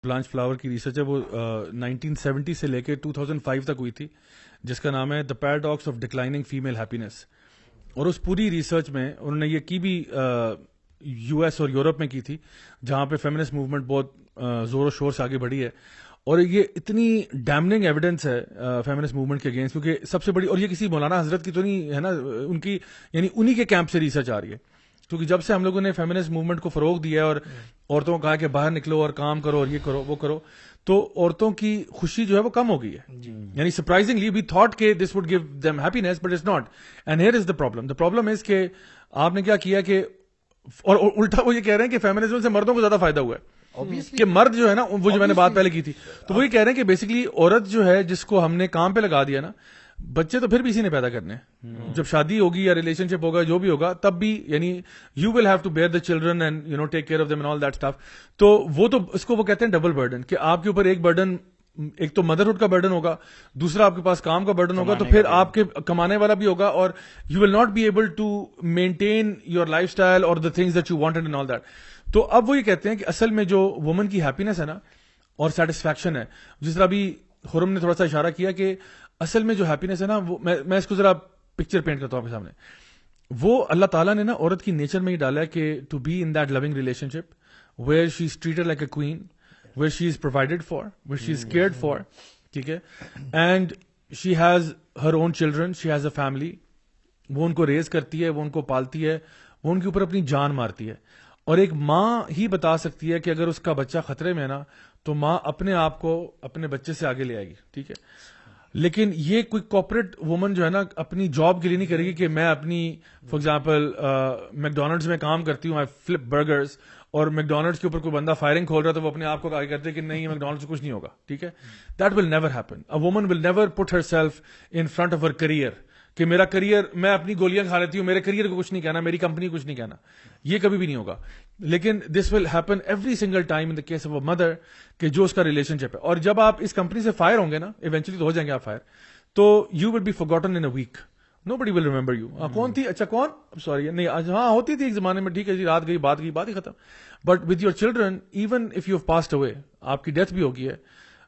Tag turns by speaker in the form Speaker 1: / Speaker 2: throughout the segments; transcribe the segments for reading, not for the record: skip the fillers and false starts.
Speaker 1: Blanch flower کی research ہے, وہ 1970 سے لے کے 2005 تک ہوئی تھی, جس کا نام ہے the paradox of declining female happiness. اور اس پوری ریسرچ میں انہوں نے یہ کی بھی یو ایس اور یورپ میں کی تھی, جہاں پہ فیمنسٹ موومنٹ بہت زور و شور سے آگے بڑھی ہے. اور یہ اتنی ڈیمننگ ایویڈنس ہے فیمنسٹ موومنٹ کے اگینسٹ, کیونکہ سب سے بڑی, اور یہ کسی مولانا حضرت کی تو نہیں ہے نا, ان کی یعنی انہی کے کیمپ سے ریسرچ آ رہی ہے. کیونکہ جب سے ہم لوگوں نے فیمنسٹ موومنٹ کو فروغ دیا ہے اور عورتوں کو کہا کہ باہر نکلو اور کام کرو اور یہ کرو وہ کرو, تو عورتوں کی خوشی جو ہے وہ کم ہو گئی ہے. یعنی سرپرائزنگلی وی تھاٹ کہ this would give them happiness, but it's not. And here is the problem. The problem is کہ آپ نے کیا کیا کہ, اور الٹا وہ یہ کہہ رہے ہیں کہ فیمنزم سے مردوں کو زیادہ فائدہ ہوا ہے, کہ مرد جو ہے نا, وہ جو میں نے بات پہلے کی تھی, تو وہی کہہ رہے ہیں کہ بیسکلی عورت جو ہے جس کو ہم نے کام پہ لگا دیا نا, بچے تو پھر بھی اسی نے پیدا کرنے, جب شادی ہوگی یا ریلیشن شپ ہوگا جو بھی ہوگا تب بھی, یعنی you will have to bear the children and you know take care of them and all that stuff. تو وہ تو اس کو وہ کہتے ہیں ڈبل برڈن, کہ آپ کے اوپر ایک برڈن, ایک تو مدرہڈ کا برڈن ہوگا, دوسرا آپ کے پاس کام کا برڈن ہوگا, تو پھر آپ کے کمانے والا بھی ہوگا, اور you will not be able to maintain your life style اور the things that you wanted and all that. تو اب وہ یہ کہتے ہیں کہ اصل میں جو وومن کی ہیپینس ہے نا اور سیٹسفیکشن ہے, جس طرح ابھی خرم نے تھوڑا سا اشارہ کیا کہ اصل میں جو ہیپینس ہے نا, وہ میں اس کو ذرا پکچر پینٹ کرتا ہوں آپ کے سامنے. وہ اللہ تعالیٰ نے نا عورت کی نیچر میں ہی ڈالا ہے کہ to be in that loving relationship where she is treated like a queen, where she is provided for, where she is cared for, ٹھیک ہے, and she has her own children, she has a family, وہ ان کو raise کرتی ہے, وہ ان کو پالتی ہے, وہ ان کے اوپر اپنی جان مارتی ہے. اور ایک ماں ہی بتا سکتی ہے کہ اگر اس کا بچہ خطرے میں ہے نا, تو ماں اپنے آپ کو اپنے بچے سے آگے لے آئے گی, ٹھیک ہے. لیکن یہ کوئی کارپوریٹ وومن جو ہے نا اپنی جاب کے لیے نہیں کرے گی کہ میں اپنی, فار ایگزامپل میکڈونلڈز میں کام کرتی ہوں, آئی فلپ برگرز, اور میکڈونلڈس کے اوپر کوئی بندہ فائرنگ کھول رہا ہے تو وہ اپنے آپ کو آگے کرتے کہ نہیں میکڈونلڈس سے کچھ نہیں ہوگا, ٹھیک ہے. That will never happen. A woman will never put her self in front of her career, کہ میرا کریئر, میں اپنی گولیاں کھا لیتی ہوں, میرے کریئر کو کچھ نہیں کہنا, میری کمپنی کو کچھ نہیں کہنا, یہ کبھی بھی نہیں ہوگا. لیکن this will happen every single time in the case of a mother, کہ جو اس کا ریلیشن شپ ہے. اور جب آپ اس کمپنی سے فائر ہوں گے نا, ایونچولی تو ہو جائیں گے آپ فائر, تو you will be forgotten in a week. Nobody will remember you. کون تھی, اچھا کون, سوری نہیں, ہاں ہوتی تھی ایک زمانے میں, ٹھیک ہے جی, رات گئی بات ہی ختم. But with your children, even if you have passed away, آپ کی ڈیتھ بھی ہوگی ہے,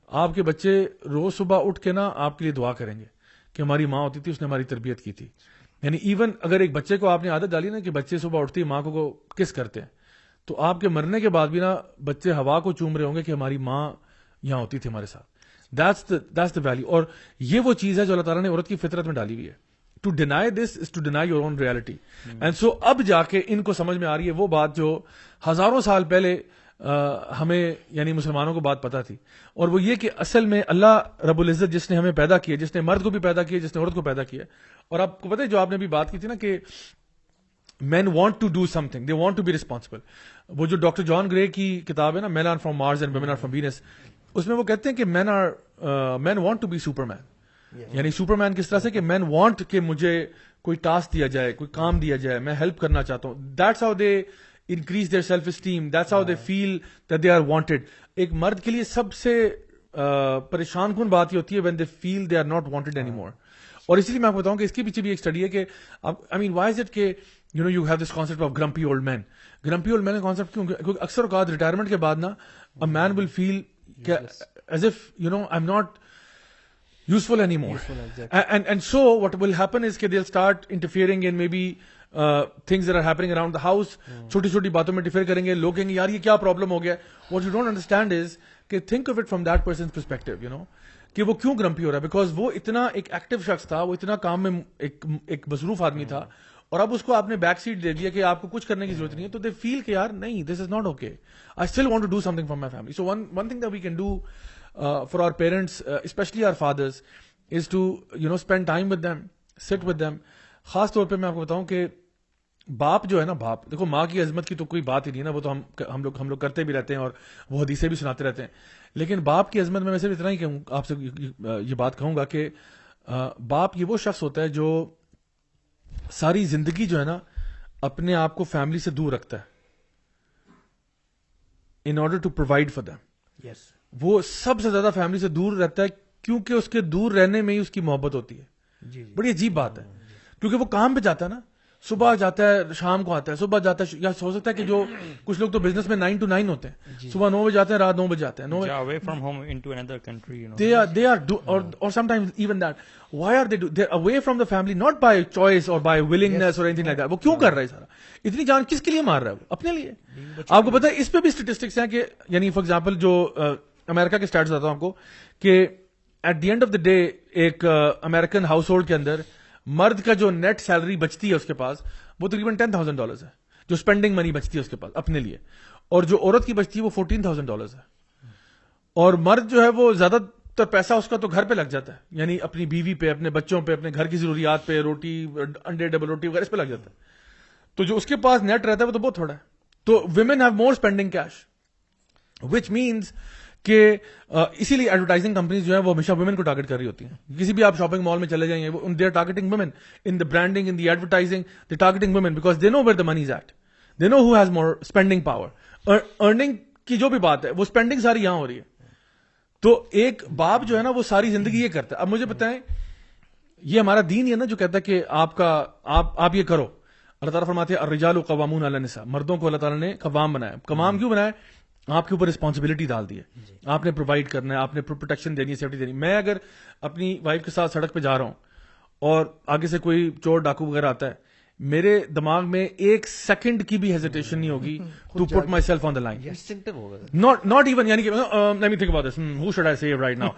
Speaker 1: آپ کے بچے روز صبح اٹھ کے نا آپ کے لیے دعا کریں گے کہ ہماری ماں ہوتی تھی, اس نے ہماری تربیت کی تھی. یعنی ایون اگر ایک بچے کو آپ نے عادت ڈالی نا کہ بچے صبح اٹھتے ہی ماں کو کس کرتے ہیں, تو آپ کے مرنے کے بعد بھی نا بچے ہوا کو چوم رہے ہوں گے کہ ہماری ماں یہاں ہوتی تھی ہمارے ساتھ. That's the value. اور یہ وہ چیز ہے جو اللہ تعالیٰ نے عورت کی فطرت میں ڈالی ہوئی ہے. To deny this is to deny your own reality. And so اب جا کے ان کو سمجھ میں آ رہی ہے وہ بات جو ہزاروں سال پہلے ہمیں یعنی مسلمانوں کو بات پتا تھی, اور وہ یہ کہ اصل میں اللہ رب العزت جس نے ہمیں پیدا کیا, جس نے مرد کو بھی پیدا کیا, جس نے عورت کو پیدا کیا. اور آپ کو پتہ ہے جو آپ نے بھی بات کی تھی نا کہ men want to do something, they want to be responsible. وہ جو ڈاکٹر جان گرے کی کتاب ہے نا, Men are from Mars and Women are from Venus, اس میں وہ کہتے ہیں کہ men want to be Superman. یعنی سپرمین کس طرح سے کہ مین وانٹ کہ مجھے کوئی ٹاسک دیا جائے, کوئی کام دیا جائے, میں ہیلپ کرنا چاہتا ہوں. That's how they increase their self esteem, that's how they feel that they are wanted. ایک مرد کے لیے سب سے پریشان کن بات یہ ہوتی ہے when they feel they are not wanted any more. اور اسی لیے میں آپ کو بتاؤں کہ اس کے پیچھے بھی ایک اسٹڈی ہے کہ I mean why is it کہ you know you have this concept of grumpy old man. Grumpy old man کا کانسیپٹ کیوں, کیونکہ اکثر اوقات ریٹائرمنٹ کے بعد نا a man will feel as if you know I am not useful anymore. And so what will happen is that they'll start interfering in maybe things that are happening around the house. چھوٹی چھوٹی باتوں میں interfere کریں گے, لوگ کہیں گے یار یہ کیا پرابلم ہو گیا. What you don't understand is کہ think of it from that person's perspective, you know, کہ وہ کیوں گرمپی ہو رہا ہے, because وہ اتنا ایک ایکٹیو شخص تھا, وہ اتنا کام میں ایک مصروف آدمی تھا, اور اب اس کو آپ نے بیک سیٹ دے دیا کہ آپ کو کچھ کرنے کی ضرورت نہیں ہے, تو دے فیل کہ یار نہیں, this is not okay, I still want to do something for my family. So one thing that we can do for our parents, especially our fathers, is to spend time with them, sit with them. خاص طور پہ میں آپ کو بتاؤں کہ باپ جو ہے نا, باپ دیکھو, ماں کی عظمت کی تو کوئی بات ہی نہیں نا, وہ تو ہم لوگ کرتے بھی رہتے ہیں اور وہ حدیثیں بھی سناتے رہتے ہیں. لیکن باپ کی عظمت میں صرف اتنا ہی کہوں, آپ سے یہ بات کہوں گا کہ باپ یہ وہ شخص ہوتا ہے جو ساری زندگی جو ہے نا اپنے آپ کو فیملی سے دور رکھتا ہے in order to provide for them.
Speaker 2: Yes.
Speaker 1: وہ سب سے زیادہ فیملی سے دور رہتا ہے کیونکہ اس کے دور رہنے میں ہی اس کی محبت ہوتی ہے.
Speaker 2: جی
Speaker 1: بڑی عجیب بات ہے, کیونکہ وہ کام پہ جاتا ہے نا, صبح جاتا ہے شام کو آتا ہے, صبح جاتا ہے, یا ہو سکتا ہے کہ جو کچھ لوگ تو بزنس میں 9 to 9 ہوتے ہیں, صبح 9 بجے جاتے ہیں, رات 9 بجے جاتے ہیں.
Speaker 2: away from home into another country, you know.
Speaker 1: They are or sometimes even that. Why are they're away from the family not by choice or by willingness or anything like that. وہ کیوں کر رہا ہے سارا, اتنی جان کس کے لیے مار رہا ہے؟ اپنے لیے. آپ کو پتا ہے اس پہ بھی اسٹیٹسٹکس ہیں کہ یعنی فار ایگزامپل جو امریکہ کے اسٹیٹس بتاتا ہوں آپ کو کہ at the end of the day ایک امریکن ہاؤس ہولڈ کے اندر مرد کا جو نیٹ سیلری بچتی ہے اس کے پاس وہ تقریباً $10,000 ہے, جو اسپینڈنگ منی بچتی ہے اس کے پاس اپنے لیے, اور جو عورت کی بچتی ہے وہ $14,000 ہے. اور مرد جو ہے وہ زیادہ تر پیسہ اس کا تو گھر پہ لگ جاتا ہے, یعنی اپنی بیوی پہ, اپنے بچوں پہ, اپنے گھر کی ضروریات پہ, روٹی انڈے ڈبل روٹی وغیرہ اس پہ لگ جاتا ہے. تو جو اس کے پاس نیٹ رہتا ہے وہ تو بہت تھوڑا ہے. تو women have more spending cash, which means کہ اسی لیے ایڈورٹائزنگ کمپنیز جو ہیں وہ ہمیشہ ویمن کو ٹارگٹ کر رہی ہوتی ہیں. کسی بھی آپ شاپنگ مال میں چلے جائیں گے, they are targeting women in the branding, in the advertising, they targeting women because they know where the money is at, they know who has more spending power. Earning کی جو بھی بات ہے وہ اسپینڈنگ ساری یہاں ہو رہی ہے. تو ایک باپ جو ہے نا وہ ساری زندگی یہ کرتا ہے. اب مجھے بتائیں, یہ ہمارا دین یہ نا جو کہتا ہے کہ آپ یہ کرو. اللہ تعالیٰ فرماتے ہیں الرجال قوامون علی النساء, مردوں کو اللہ تعالیٰ نے قوام بنایا. قوام کیوں بنایا؟ آپ کے اوپر رسپانسبلٹی ڈال دی ہے, آپ نے پرووائڈ کرنا ہے, آپ نے پروٹیکشن دینی ہے, سیفٹی دینی ہے. میں اگر اپنی وائف کے ساتھ سڑک پہ جا رہا ہوں اور آگے سے کوئی چور ڈاکو وغیرہ آتا ہے, میرے دماغ میں ایک سیکنڈ کی بھی ہیزیٹیشن نہیں ہوگی to put myself on the line. Not even, یعنی کہ let me think about this. Who should I save right now?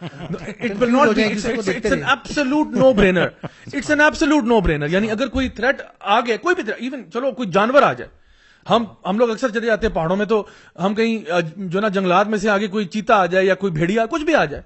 Speaker 1: It will not be. It's an absolute no-brainer. It's an absolute no-brainer. یعنی اگر کوئی threat آ گیا, کوئی بھی threat, even چلو کوئی جانور آ جائے, ہم لوگ اکثر چلے جاتے ہیں پہاڑوں میں, تو ہم کہیں جو نا جنگلات میں سے آگے کوئی چیتا آ جائے یا کوئی بھیڑیا کچھ بھی آ جائے,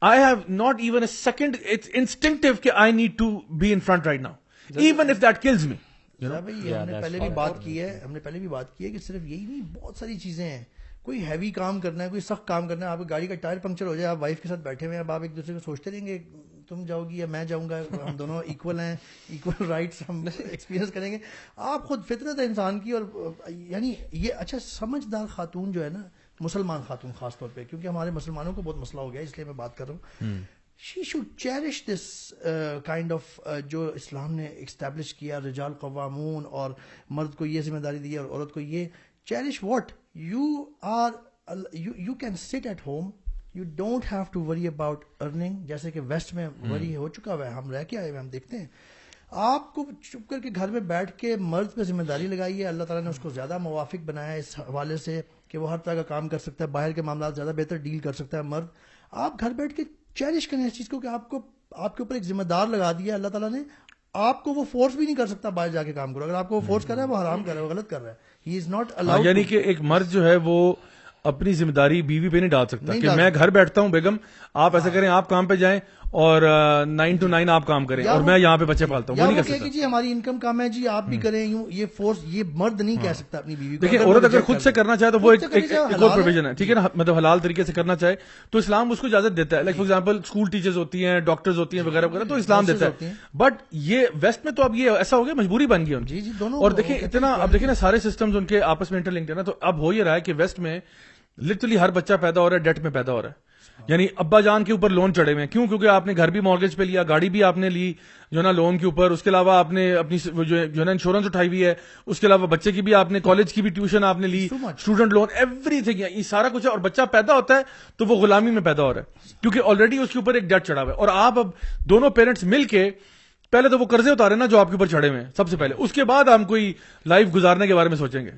Speaker 1: I have not even a second, it's instinctive کہ I need to be in front right now, even if that kills me.
Speaker 3: ہم نے پہلے بھی بات کی ہے کہ صرف یہی نہیں, بہت ساری چیزیں ہیں. کوئی ہیوی کام کرنا ہے, کوئی سخت کام کرنا ہے, آپ کی گاڑی کا ٹائر پنکچر ہو جائے, آپ وائف کے ساتھ بیٹھے ہوئے ہیں, اب آپ ایک دوسرے کو سوچتے رہیں گے تم جاؤ گی یا میں جاؤں گا, ہم دونوں ایکول ہیں, ایکول رائٹس ہم ایکسپیرینس کریں گے. آپ خود فطرت ہے انسان کی. اور یعنی یہ اچھا سمجھدار خاتون جو ہے نا, مسلمان خاتون خاص طور پہ, کیونکہ ہمارے مسلمانوں کو بہت مسئلہ ہو گیا اس لیے میں بات کر رہا ہوں, she should cherish this kind of جو اسلام نے اسٹیبلش کیا, رجال قوامون, اور مرد کو یہ ذمہ داری دی ہے اور عورت کو یہ. cherish what you can sit at home, you don't have to worry about earning. جیسے کہ ویسٹ میں وری ہو چکا ہوا ہے, ہم رہ کے آئے ہوئے, ہم دیکھتے ہیں. آپ کو چپ کر کے گھر میں بیٹھ کے مرد پہ ذمہ داری لگائی ہے. اللہ تعالیٰ نے اس کو زیادہ موافق بنایا ہے اس حوالے سے کہ وہ ہر طرح کا کام کر سکتا ہے, باہر کے معاملات زیادہ بہتر ڈیل کر سکتا ہے مرد. آپ گھر بیٹھ کے چیریش کریں اس چیز کو کہ آپ کے اوپر ایک ذمہ دار لگا دیا اللہ تعالیٰ نے. آپ کو وہ فورس بھی نہیں کر سکتا باہر جا کے کام کرو. اگر آپ کو وہ فورس کر رہا ہے وہ حرام کر رہا ہے, وہ غلط کر رہا ہے. ہی از ناٹ الاؤڈ.
Speaker 1: یعنی کہ ایک مرد جو ہے وہ اپنی ذمہ داری بیوی پہ نہیں ڈال سکتا کہ میں گھر بیٹھتا ہوں بیگم آپ ایسا کریں, آپ کام پہ جائیں اور 9 to 9 آپ کام کریں اور میں یہاں پہ بچے پالتا ہوں. وہ نہیں کر سکتا
Speaker 3: جی ہماری انکم کم ہے جی آپ بھی کریں, یوں یہ فورس یہ مرد نہیں کہہ سکتا اپنی بیوی کو.
Speaker 1: دیکھیں عورت اگر خود سے کرنا چاہے تو وہ ایک اور پروویژن ہے, ٹھیک ہے نا, مطلب حلال طریقے سے کرنا چاہے تو اسلام اس کو اجازت دیتا ہے. Like for example school teachers ہوتی ہیں, ڈاکٹرز ہوتی ہیں وغیرہ وغیرہ, تو اسلام دیتا ہے. بٹ یہ ویسٹ میں تو اب یہ ایسا ہو گیا, مجبوری بن گئی ان کی. اور دیکھیں اتنا, اب دیکھیں نا سارے سسٹمز ان کے آپس میں انٹر لنکڈ ہے نا, تو اب ہو یہ رہا ہے کہ ویسٹ میں لٹرلی ہر بچہ پیدا ہو رہا ہے ڈیٹ میں پیدا ہو رہا ہے. یعنی ابا جان کے اوپر لون چڑھے ہوئے ہیں. کیوں؟ کیونکہ آپ نے گھر بھی مارگیج پہ لیا, گاڑی بھی آپ نے لی جو نا لون کے اوپر, اس کے علاوہ آپ نے اپنی جو ہے نا انشورنس اٹھائی ہوئی ہے, اس کے علاوہ بچے کی بھی آپ نے کالج کی بھی ٹیوشن آپ نے لی, اسٹوڈنٹ لون, ایوری تھنگ, یہ سارا کچھ ہے. اور بچہ پیدا ہوتا ہے تو وہ غلامی میں پیدا ہو رہا ہے کیونکہ آلریڈی اس کے اوپر ایک ڈیٹ چڑھا ہوا ہے. اور آپ اب دونوں پیرنٹس مل کے پہلے تو وہ قرضے اتارے نا جو آپ کے اوپر چڑھے ہوئے ہیں سب سے پہلے, اس کے بعد ہم کوئی لائف گزارنے کے بارے میں سوچیں گے.